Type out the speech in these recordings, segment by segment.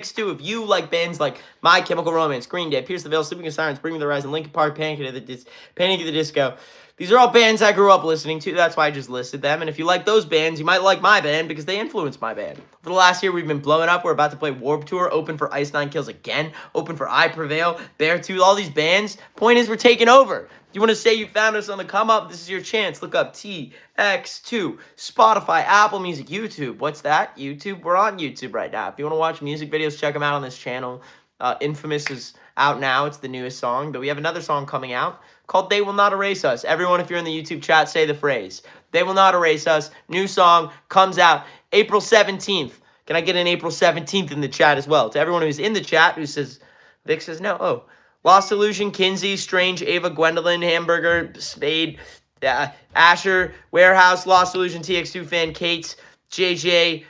TX2. If you like bands like My Chemical Romance, Green Day, Pierce the Veil, Sleeping in Silence, Bring Me the Horizon, Linkin Park, Panic at the Disco, these are all bands I grew up listening to. That's why I just listed them. And if you like those bands, you might like my band because they influenced my band. For the last year, we've been blowing up. We're about to play Warped Tour, open for Ice Nine Kills again, open for I Prevail, Beartooth, all these bands. Point is, we're taking over. If you want to say you found us on the come up, this is your chance. Look up TX2, Spotify, Apple Music, YouTube. What's that? YouTube? We're on YouTube right now. If you want to watch music videos, check them out on this channel. Infamous is out now. It's the newest song. But we have another song coming out called They Will Not Erase Us. Everyone, if you're in the YouTube chat, say the phrase. They Will Not Erase Us. New song comes out April 17th. Can I get an April 17th in the chat as well? To everyone who's in the chat who says, Vic says no. Oh. Lost Illusion, Kinsey, Strange, Ava, Gwendolyn, Hamburger, Spade, Asher, Warehouse, Lost Illusion, TX2 fan, Kate, JJ,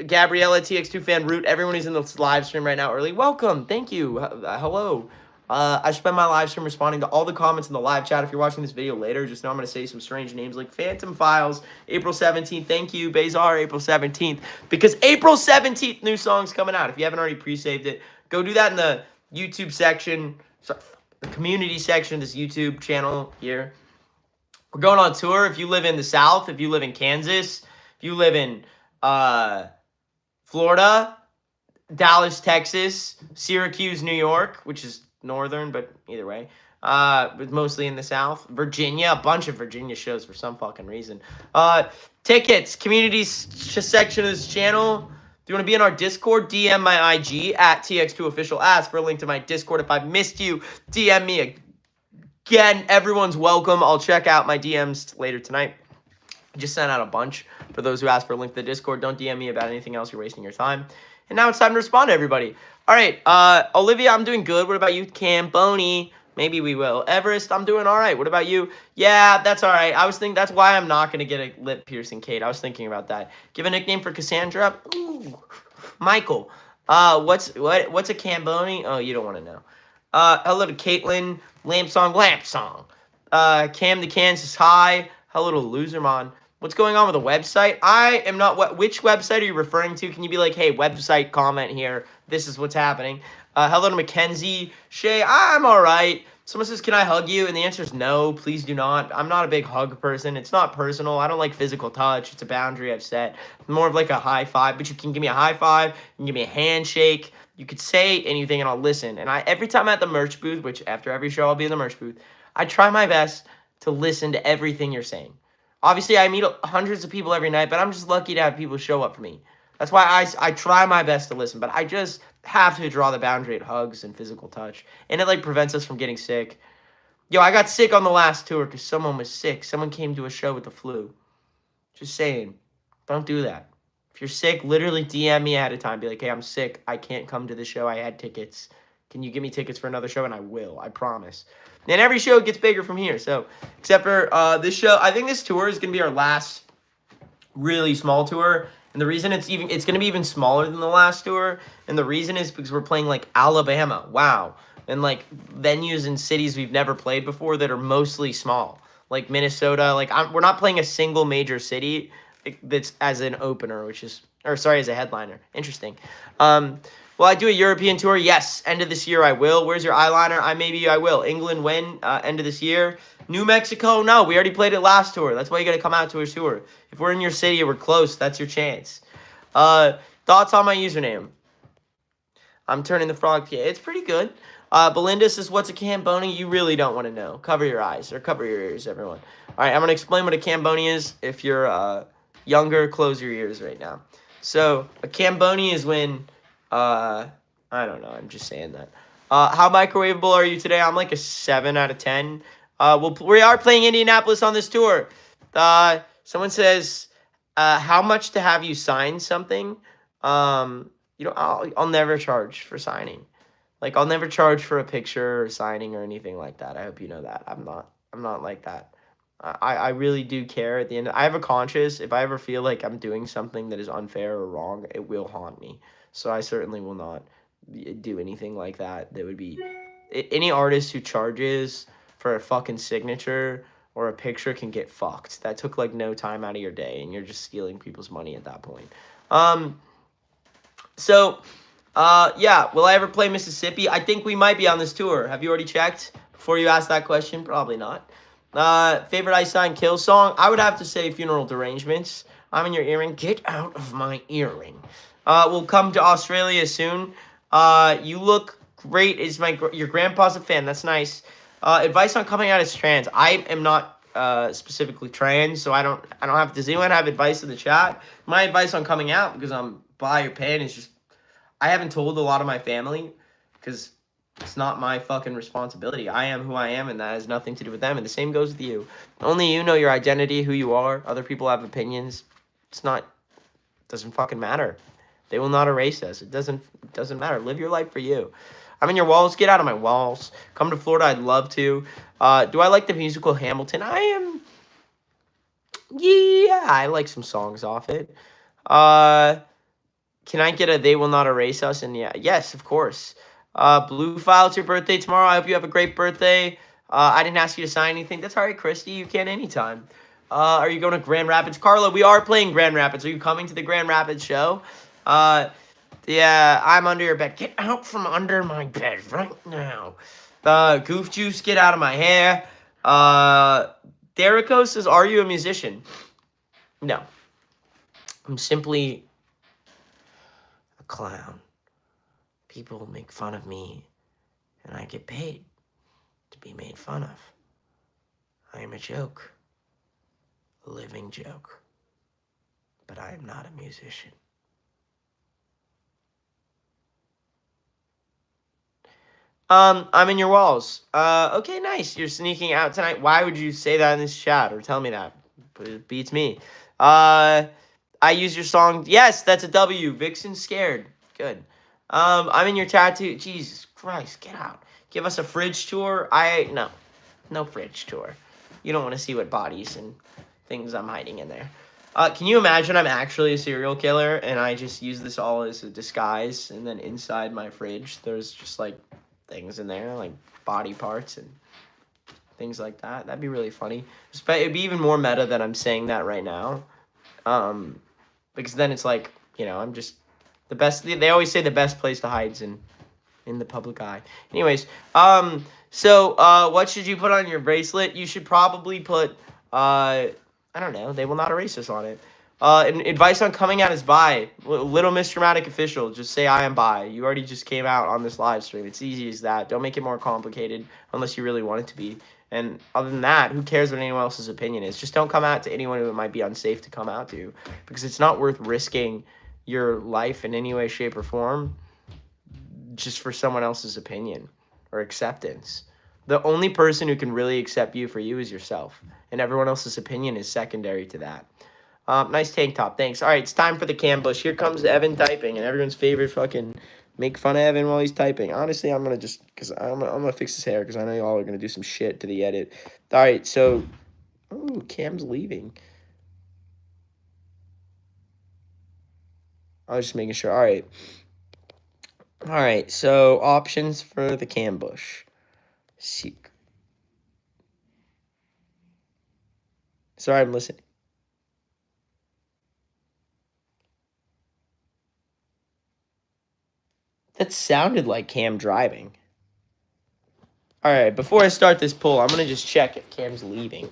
Gabriella, TX2 fan, Root, everyone who's in this live stream right now early, welcome, thank you, hello. I spend my live stream responding to all the comments in the live chat. If you're watching this video later, just know I'm going to say some strange names like Phantom Files, April 17th, thank you, Bazar, April 17th, because April 17th, new song's coming out. If you haven't already pre-saved it, go do that in the YouTube section, the community section of this YouTube channel here. We're going on tour. If you live in the South, if you live in Kansas, if you live in Florida, Dallas, Texas, Syracuse, New York, which is northern, but either way, but mostly in the South, Virginia, a bunch of Virginia shows for some fucking reason. Tickets, community section of this channel. If you want to be in our Discord, DM my IG at TX2Official. Ask for a link to my Discord. If I missed you, DM me again. Everyone's welcome. I'll check out my DMs later tonight. I just sent out a bunch for those who asked for a link to the Discord. Don't DM me about anything else. You're wasting your time. And now it's time to respond to everybody. All right, Olivia, I'm doing good. What about you? Camboni, maybe we will. Everest, I'm doing all right. What about you? Yeah, that's all right. I was thinking that's why I'm not going to get a lip piercing, Kate. I was thinking about that. Give a nickname for Cassandra. Ooh, Michael. What's a Camboni? Oh, you don't want to know. Hello to Caitlin. Lamp song. Cam the Kansas High. Hello to Losermon. What's going on with the website? I am not... Which website are you referring to? Can you be like, hey, website comment here. This is what's happening. Hello to Mackenzie. Shay, I'm all right. Someone says, can I hug you? And the answer is no, please do not. I'm not a big hug person. It's not personal. I don't like physical touch. It's a boundary I've set. More of like a high five. But you can give me a high five. You can give me a handshake. You could say anything and I'll listen. And every time I'm at the merch booth, which after every show I'll be in the merch booth, I try my best to listen to everything you're saying. Obviously, I meet hundreds of people every night, but I'm just lucky to have people show up for me. That's why I try my best to listen, but I just have to draw the boundary at hugs and physical touch. And it, like, prevents us from getting sick. Yo, I got sick on the last tour because someone was sick. Someone came to a show with the flu. Just saying. Don't do that. If you're sick, literally DM me ahead of time. Be like, hey, I'm sick. I can't come to the show. I had tickets. Can you give me tickets for another show? And I will. I promise. And every show gets bigger from here. So, except for this show, I think this tour is going to be our last really small tour. And the reason it's going to be even smaller than the last tour. And the reason is because we're playing like Alabama. Wow. And like venues and cities we've never played before that are mostly small. Like Minnesota. Like we're not playing a single major city that's as an opener, as a headliner. Interesting. Will I do a European tour? Yes. End of this year, I will. Where's your eyeliner? I will. England, when? End of this year. New Mexico? No, we already played it last tour. That's why you got to come out to a tour. If we're in your city or we're close, that's your chance. Thoughts on my username? I'm turning the frog. Yeah, it's pretty good. Belinda says, what's a Camboni? You really don't want to know. Cover your eyes or cover your ears, everyone. All right, I'm going to explain what a Camboni is. If you're younger, close your ears right now. So a Camboni is when... I don't know. I'm just saying that. How microwavable are you today? I'm like a 7 out of 10. We are playing Indianapolis on this tour. Someone says, how much to have you sign something? I'll never charge for signing. Like, I'll never charge for a picture or signing or anything like that. I hope you know that. I'm not like that. I really do care at the end. I have a conscience. If I ever feel like I'm doing something that is unfair or wrong, it will haunt me. So I certainly will not do anything like that. That would be... Any artist who charges for a fucking signature or a picture can get fucked. That took, like, no time out of your day, and you're just stealing people's money at that point. So, yeah, will I ever play Mississippi? I think we might be on this tour. Have you already checked before you asked that question? Probably not. Favorite Ice Nine Kill song? I would have to say Funeral Derangements. I'm in your earring. Get out of my earring. We'll come to Australia soon. You look great. Is your grandpa's a fan? That's nice. Advice on coming out as trans. I am not specifically trans, so I don't have. Does anyone have advice in the chat? My advice on coming out, because I'm bi or pan, is just I haven't told a lot of my family because it's not my fucking responsibility. I am who I am, and that has nothing to do with them. And the same goes with you. Only you know your identity, who you are. Other people have opinions. Doesn't fucking matter. They will not erase us. It doesn't matter. Live your life for you. I'm in your walls. Get out of my walls. Come to Florida. I'd love to. Do I like the musical Hamilton? I am. Yeah, I like some songs off it. Can I get a They Will Not Erase Us? And yeah, yes, of course. Blue File, it's your birthday tomorrow. I hope you have a great birthday. I didn't ask you to sign anything. That's all right, Christy. You can anytime. Are you going to Grand Rapids? Carla, we are playing Grand Rapids. Are you coming to the Grand Rapids show? Yeah, I'm under your bed. Get out from under my bed right now. Goof Juice, get out of my hair. Derico says, are you a musician? No. I'm simply a clown. People make fun of me, and I get paid to be made fun of. I am a joke. A living joke. But I am not a musician. I'm in your walls. Okay, nice. You're sneaking out tonight. Why would you say that in this chat or tell me that? It beats me. I use your song. Yes, that's a W. Vixen's scared. Good. I'm in your tattoo. Jesus Christ, get out. Give us a fridge tour. No fridge tour. You don't want to see what bodies and things I'm hiding in there. Can you imagine I'm actually a serial killer and I just use this all as a disguise, and then inside my fridge there's just like things in there, like body parts and things like that. That'd be really funny. It'd be even more meta than I'm saying that right now. Because then it's like, I'm just the best. They always say the best place to hide is in the public eye. Anyways, so what should you put on your bracelet? You should probably put I don't know, They Will Not Erase Us on it. And advice on coming out as bi. Little Miss Dramatic Official, just say I am bi. You already just came out on this live stream. It's easy as that. Don't make it more complicated unless you really want it to be. And other than that, who cares what anyone else's opinion is? Just don't come out to anyone who it might be unsafe to come out to, because it's not worth risking your life in any way, shape, or form just for someone else's opinion or acceptance. The only person who can really accept you for you is yourself, and everyone else's opinion is secondary to that. Nice tank top, thanks. All right, it's time for the cambush. Here comes Evan typing, and everyone's favorite fucking make fun of Evan while he's typing. Honestly, I'm gonna just, because I'm gonna fix his hair, because I know y'all are gonna do some shit to the edit. All right, so, ooh, Cam's leaving. I was just making sure. All right, so options for the cambush. Secret. Sorry, I'm listening. That sounded like Cam driving. All right, before I start this poll, I'm going to just check if Cam's leaving.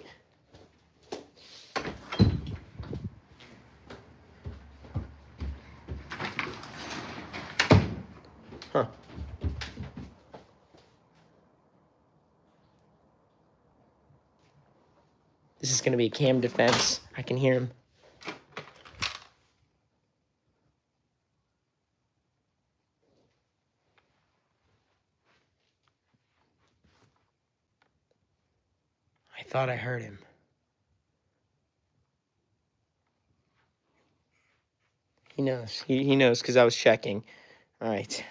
Huh. This is going to be a Cam defense. I can hear him. I thought I heard him. He knows. He knows because I was checking. All right.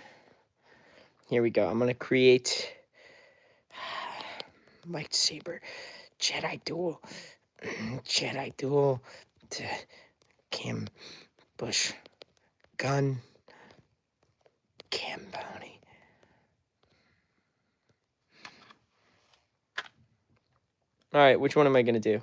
Here we go. I'm going to create lightsaber. Jedi duel. Jedi duel to cambush gun. Camboni. All right, which one am I going to do?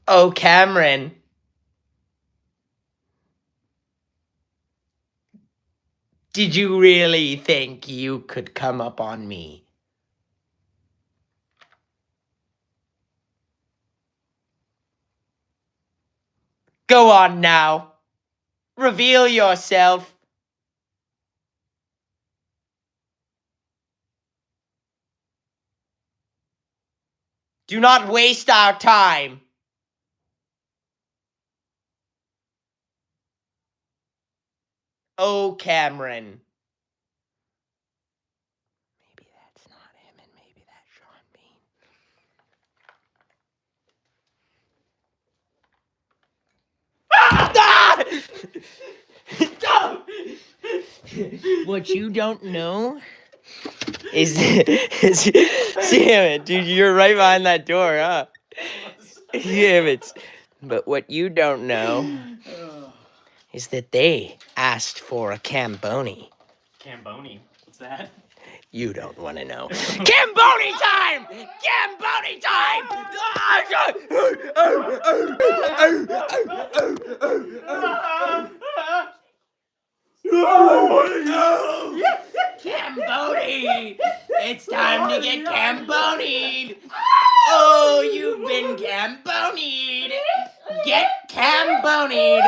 Oh, Cameron. Did you really think you could come up on me? Go on now. Reveal yourself. Do not waste our time. Oh, Cameron. Maybe that's not him, and maybe that's Sean Bean. What you don't know is damn it, dude, you're right behind that door, huh? Damn it. But what you don't know is that they asked for a camboni. Camboni? What's that? You don't want to know. Camboni time! Camboni time! Camboni! It's time to get cambonied! Oh, you've been cambonied! Get cambonied!